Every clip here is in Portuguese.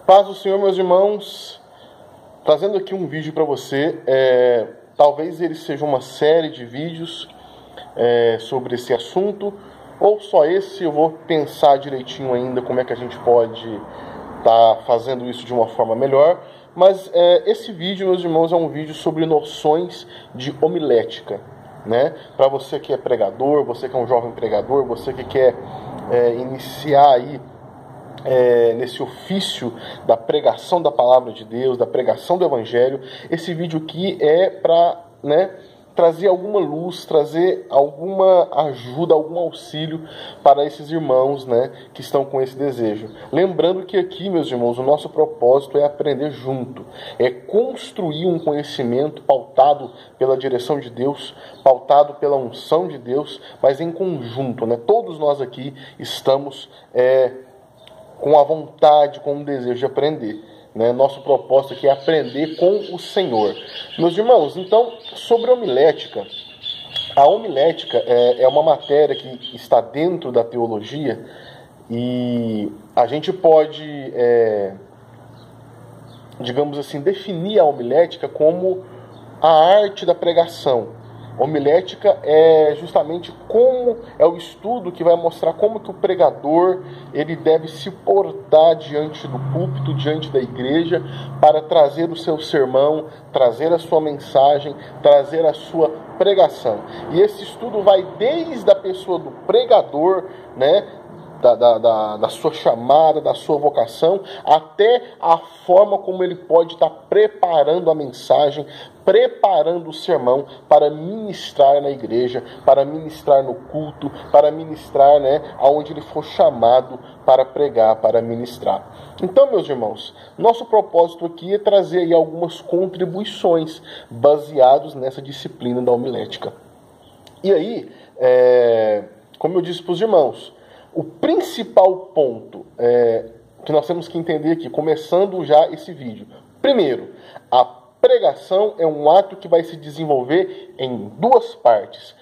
Paz do Senhor, meus irmãos, trazendo aqui um vídeo para você. Talvez ele seja uma série de vídeos sobre esse assunto, ou só esse. Eu vou pensar direitinho ainda como é que a gente pode estar fazendo isso de uma forma melhor. Mas esse vídeo, meus irmãos, é um vídeo sobre noções de homilética, né? Para você que é pregador, você que é um jovem pregador, você que quer iniciar aí nesse ofício da pregação da palavra de Deus, da pregação do Evangelho, esse vídeo aqui é para trazer alguma luz, trazer alguma ajuda, algum auxílio para esses irmãos que estão com esse desejo. Lembrando que aqui, meus irmãos, o nosso propósito é aprender junto, é construir um conhecimento pautado pela direção de Deus, pautado pela unção de Deus, mas em conjunto, Todos nós aqui estamos com a vontade, com o desejo de aprender. Nosso propósito aqui é aprender com o Senhor. Meus irmãos, então, sobre homilética. A homilética é uma matéria que está dentro da teologia e a gente pode, digamos assim, definir a homilética como a arte da pregação. Homilética é justamente como é o estudo que vai mostrar como que o pregador ele deve se portar diante do púlpito, diante da igreja, para trazer o seu sermão, trazer a sua mensagem, trazer a sua pregação. E esse estudo vai desde a pessoa do pregador, da sua chamada, da sua vocação, até a forma como ele pode estar preparando a mensagem, preparando o sermão para ministrar na igreja, para ministrar no culto, para ministrar aonde ele for chamado para pregar, para ministrar. Então, meus irmãos, nosso propósito aqui é trazer aí algumas contribuições baseadas nessa disciplina da homilética. E aí, como eu disse para os irmãos, o principal ponto que nós temos que entender aqui, começando já esse vídeo. Primeiro, a pregação é um ato que vai se desenvolver em duas partes.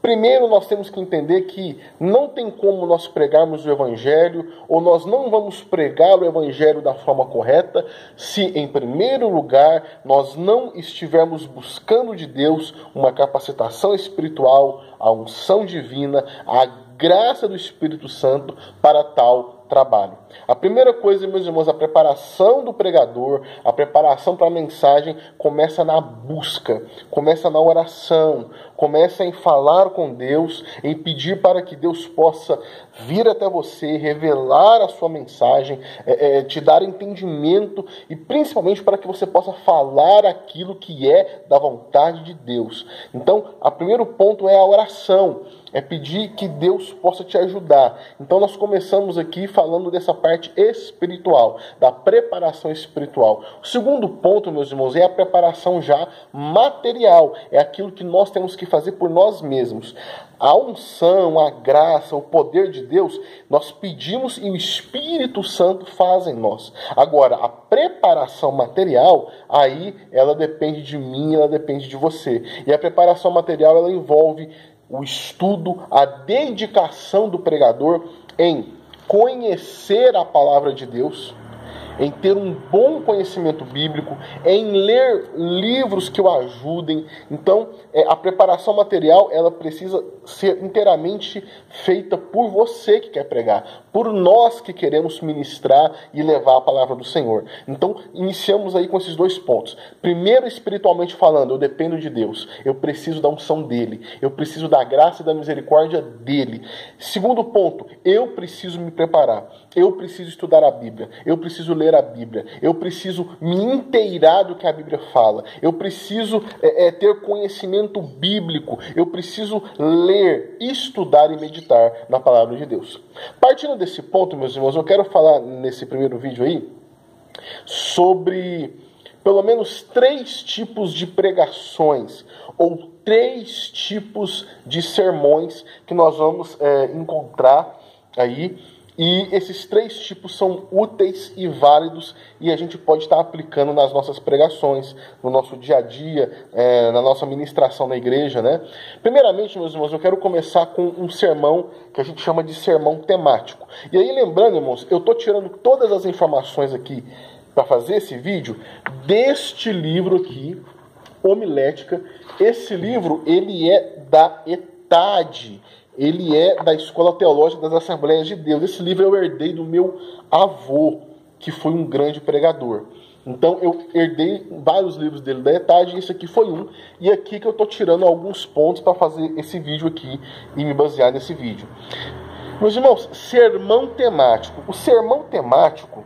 Primeiro, nós temos que entender que não tem como nós pregarmos o Evangelho, ou nós não vamos pregar o Evangelho da forma correta, se, em primeiro lugar, nós não estivermos buscando de Deus uma capacitação espiritual, a unção divina, a graça do Espírito Santo para tal trabalho. A primeira coisa, meus irmãos, a preparação do pregador, a preparação para a mensagem começa na busca, começa na oração, começa em falar com Deus, em pedir para que Deus possa vir até você, revelar a sua mensagem, te dar entendimento e principalmente para que você possa falar aquilo que é da vontade de Deus. Então, o primeiro ponto é a oração, é pedir que Deus possa te ajudar. Então, nós começamos aqui falando dessa parte espiritual, da preparação espiritual. O segundo ponto, meus irmãos, é a preparação já material. É aquilo que nós temos que fazer por nós mesmos. A unção, a graça, o poder de Deus, nós pedimos e o Espírito Santo faz em nós. Agora, a preparação material, aí ela depende de mim, ela depende de você. E a preparação material, ela envolve o estudo, a dedicação do pregador em conhecer a palavra de Deus, em ter um bom conhecimento bíblico, em ler livros que o ajudem. Então, a preparação material, ela precisa ser inteiramente feita por você que quer pregar, por nós que queremos ministrar e levar a palavra do Senhor. Então, iniciamos aí com esses dois pontos. Primeiro, espiritualmente falando, eu dependo de Deus, eu preciso da unção dEle, eu preciso da graça e da misericórdia dEle. Segundo ponto, eu preciso me preparar, eu preciso estudar a Bíblia, eu preciso ler a Bíblia, eu preciso me inteirar do que a Bíblia fala, eu preciso ter conhecimento bíblico, eu preciso ler, estudar e meditar na palavra de Deus. Partindo desse ponto, meus irmãos, eu quero falar nesse primeiro vídeo aí sobre pelo menos 3 tipos de pregações ou 3 tipos de sermões que nós vamos encontrar aí. E esses 3 tipos são úteis e válidos e a gente pode estar aplicando nas nossas pregações, no nosso dia a dia, na nossa ministração na igreja, né? Primeiramente, meus irmãos, eu quero começar com um sermão que a gente chama de sermão temático. E aí, lembrando, irmãos, eu estou tirando todas as informações aqui para fazer esse vídeo deste livro aqui, Homilética. Esse livro, ele é da ETAD. Ele é da Escola Teológica das Assembleias de Deus. Esse livro eu herdei do meu avô, que foi um grande pregador. Então eu herdei vários livros dele da ETAD, e esse aqui foi um. E aqui que eu estou tirando alguns pontos para fazer esse vídeo aqui e me basear nesse vídeo. Meus irmãos, sermão temático. O sermão temático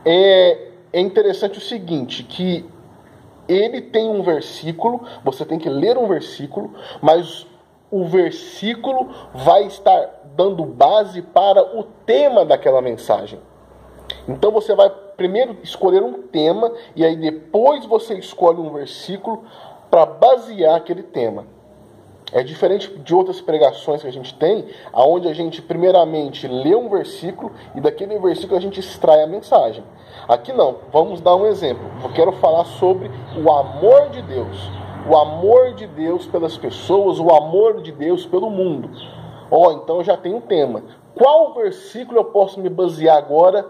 é interessante o seguinte, que ele tem um versículo, você tem que ler um versículo, mas o versículo vai estar dando base para o tema daquela mensagem. Então você vai primeiro escolher um tema e aí depois você escolhe um versículo para basear aquele tema. É diferente de outras pregações que a gente tem, onde a gente primeiramente lê um versículo e daquele versículo a gente extrai a mensagem. Aqui não, vamos dar um exemplo. Eu quero falar sobre o amor de Deus. O amor de Deus pelas pessoas, o amor de Deus pelo mundo. Então eu já tenho um tema. Qual versículo eu posso me basear agora,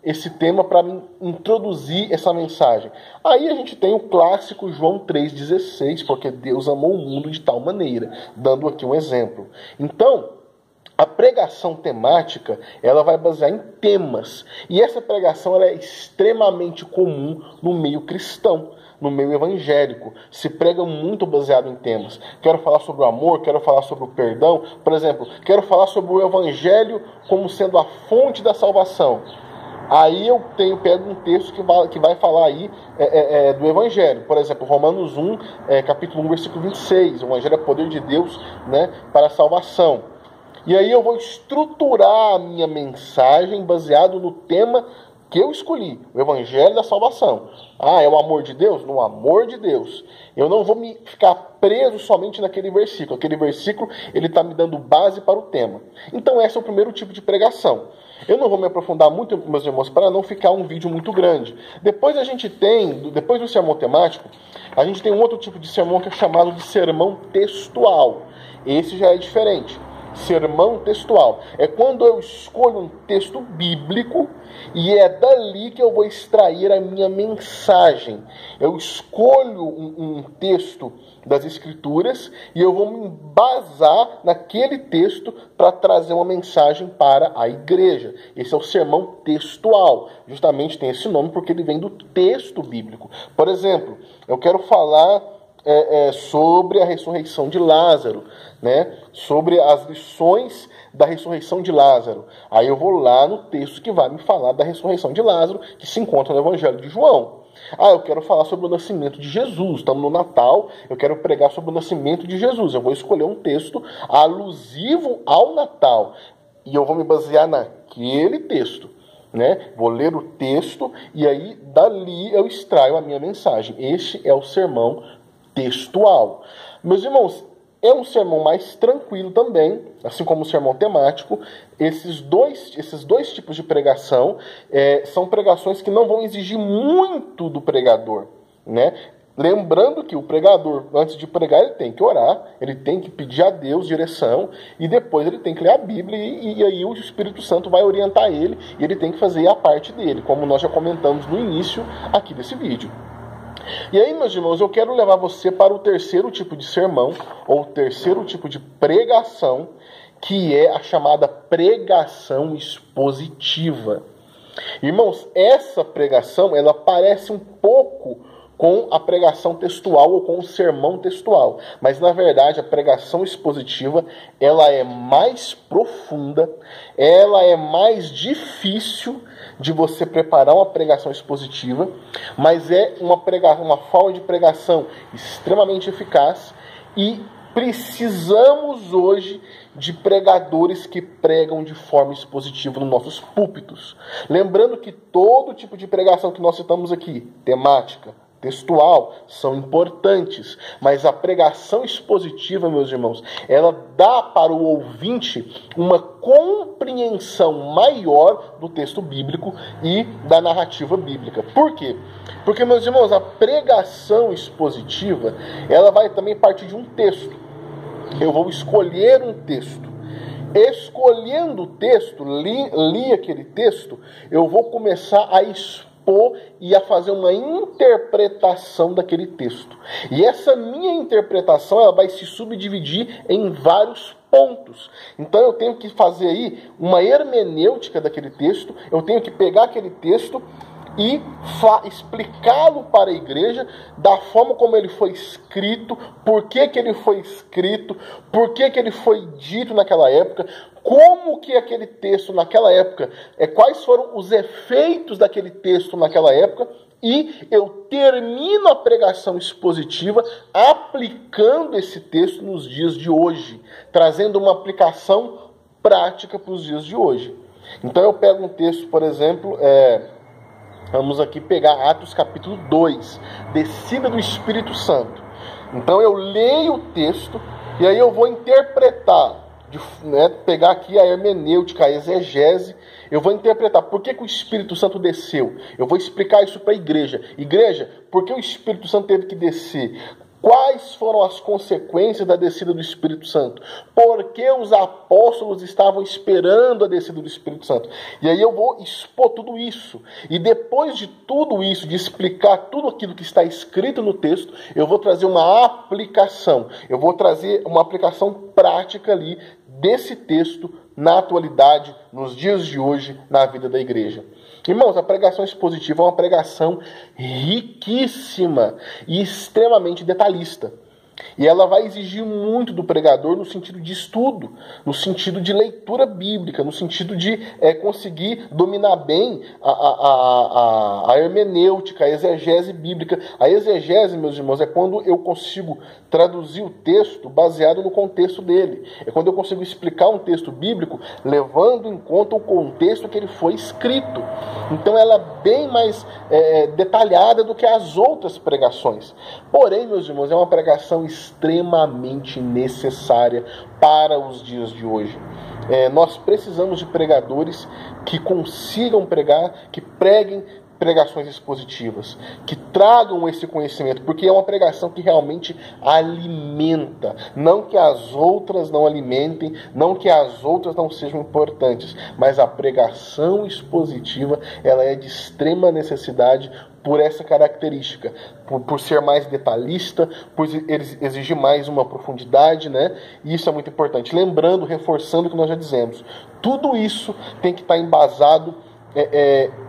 esse tema, para introduzir essa mensagem? Aí a gente tem o clássico João 3,16, porque Deus amou o mundo de tal maneira, dando aqui um exemplo. Então, a pregação temática, ela vai basear em temas. E essa pregação ela é extremamente comum no meio cristão, no meio evangélico. Se prega muito baseado em temas. Quero falar sobre o amor, quero falar sobre o perdão. Por exemplo, quero falar sobre o evangelho como sendo a fonte da salvação. Aí eu pego um texto que vai falar aí do Evangelho. Por exemplo, Romanos 1, capítulo 1, versículo 26. O Evangelho é poder de Deus, né, para a salvação. E aí eu vou estruturar a minha mensagem baseado no tema que eu escolhi, o Evangelho da salvação. É o amor de Deus? No amor de Deus. Eu não vou me ficar preso somente naquele versículo. Aquele versículo, ele está me dando base para o tema. Então esse é o primeiro tipo de pregação. Eu não vou me aprofundar muito, meus irmãos, para não ficar um vídeo muito grande. Depois depois do sermão temático, a gente tem um outro tipo de sermão que é chamado de sermão textual. Esse já é diferente. Sermão textual é quando eu escolho um texto bíblico e é dali que eu vou extrair a minha mensagem. Eu escolho um texto das Escrituras e eu vou me embasar naquele texto para trazer uma mensagem para a igreja. Esse é o sermão textual. Justamente tem esse nome porque ele vem do texto bíblico. Por exemplo, eu quero falar sobre a ressurreição de Lázaro, né? Sobre as lições da ressurreição de Lázaro. Aí eu vou lá no texto que vai me falar da ressurreição de Lázaro, que se encontra no Evangelho de João. Eu quero falar sobre o nascimento de Jesus. Estamos no Natal, eu quero pregar sobre o nascimento de Jesus. Eu vou escolher um texto alusivo ao Natal. E eu vou me basear naquele texto, né? Vou ler o texto e aí dali eu extraio a minha mensagem. Este é o sermão textual. Meus irmãos, é um sermão mais tranquilo também, assim como o sermão temático. Esses dois tipos de pregação são pregações que não vão exigir muito do pregador, né? Lembrando que o pregador, antes de pregar, ele tem que orar, ele tem que pedir a Deus direção, e depois ele tem que ler a Bíblia, e aí o Espírito Santo vai orientar ele, e ele tem que fazer a parte dele, como nós já comentamos no início aqui desse vídeo. E aí, meus irmãos, eu quero levar você para o terceiro tipo de sermão, ou o terceiro tipo de pregação, que é a chamada pregação expositiva. Irmãos, essa pregação, ela parece um pouco com a pregação textual ou com o sermão textual. Mas, na verdade, a pregação expositiva, ela é mais profunda, ela é mais difícil de você preparar uma pregação expositiva, mas é uma forma de pregação extremamente eficaz e precisamos hoje de pregadores que pregam de forma expositiva nos nossos púlpitos. Lembrando que todo tipo de pregação que nós citamos aqui, temática, textual, são importantes, mas a pregação expositiva, meus irmãos, ela dá para o ouvinte uma compreensão maior do texto bíblico e da narrativa bíblica. Por quê? Porque, meus irmãos, a pregação expositiva, ela vai também partir de um texto. Eu vou escolher um texto. Escolhendo o texto, li aquele texto, eu vou começar a expor e a fazer uma interpretação daquele texto. E essa minha interpretação, ela vai se subdividir em vários pontos. Então eu tenho que fazer aí uma hermenêutica daquele texto, eu tenho que pegar aquele texto e explicá-lo para a igreja da forma como ele foi escrito, por que ele foi escrito, por que ele foi dito naquela época, como que aquele texto naquela época, quais foram os efeitos daquele texto naquela época, e eu termino a pregação expositiva aplicando esse texto nos dias de hoje, trazendo uma aplicação prática para os dias de hoje. Então eu pego um texto, por exemplo, vamos aqui pegar Atos capítulo 2, descida do Espírito Santo. Então eu leio o texto e aí eu vou interpretar, pegar aqui a hermenêutica, a exegese, eu vou interpretar por que o Espírito Santo desceu. Eu vou explicar isso para a igreja. Igreja, por que o Espírito Santo teve que descer? Quais foram as consequências da descida do Espírito Santo? Por que os apóstolos estavam esperando a descida do Espírito Santo? E aí eu vou expor tudo isso. E depois de tudo isso, de explicar tudo aquilo que está escrito no texto, eu vou trazer uma aplicação. Eu vou trazer uma aplicação prática ali desse texto na atualidade, nos dias de hoje, na vida da igreja. Irmãos, a pregação expositiva é uma pregação riquíssima e extremamente detalhista. E ela vai exigir muito do pregador no sentido de estudo, no sentido de leitura bíblica, no sentido de conseguir dominar bem a hermenêutica, a exegese bíblica. A exegese, meus irmãos, é quando eu consigo traduzir o texto baseado no contexto dele. É quando eu consigo explicar um texto bíblico levando em conta o contexto que ele foi escrito. Então ela é bem mais detalhada do que as outras pregações. Porém, meus irmãos, é uma pregação extremamente necessária para os dias de hoje. Nós precisamos de pregadores que consigam pregar, que preguem pregações expositivas, que tragam esse conhecimento, porque é uma pregação que realmente alimenta, não que as outras não alimentem, não que as outras não sejam importantes, mas a pregação expositiva, ela é de extrema necessidade por essa característica, por ser mais detalhista, por exigir mais uma profundidade, né? E isso é muito importante. Lembrando, reforçando o que nós já dizemos, tudo isso tem que estar embasado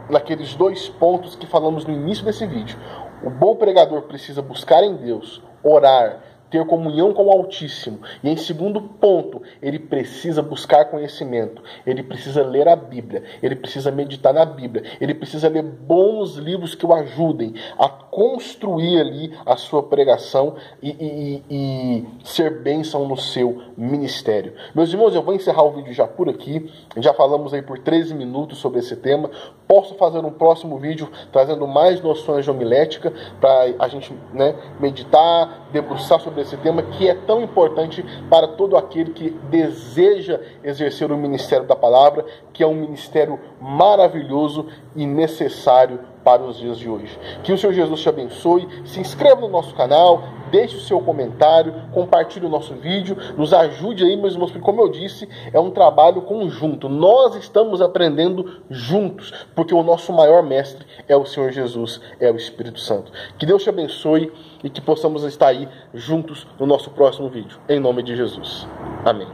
naqueles dois pontos que falamos no início desse vídeo. O bom pregador precisa buscar em Deus, orar, ter comunhão com o Altíssimo. E em segundo ponto, ele precisa buscar conhecimento. Ele precisa ler a Bíblia. Ele precisa meditar na Bíblia. Ele precisa ler bons livros que o ajudem a construir ali a sua pregação e ser bênção no seu ministério. Meus irmãos, eu vou encerrar o vídeo já por aqui. Já falamos aí por 13 minutos sobre esse tema. Posso fazer um próximo vídeo trazendo mais noções de homilética para a gente meditar, debruçar sobre esse tema que é tão importante para todo aquele que deseja exercer o ministério da palavra, que é um ministério maravilhoso e necessário para os dias de hoje. Que o Senhor Jesus te abençoe, se inscreva no nosso canal, deixe o seu comentário, compartilhe o nosso vídeo, nos ajude aí, meus irmãos, porque como eu disse, é um trabalho conjunto. Nós estamos aprendendo juntos, porque o nosso maior mestre é o Senhor Jesus, é o Espírito Santo. Que Deus te abençoe e que possamos estar aí juntos no nosso próximo vídeo. Em nome de Jesus. Amém.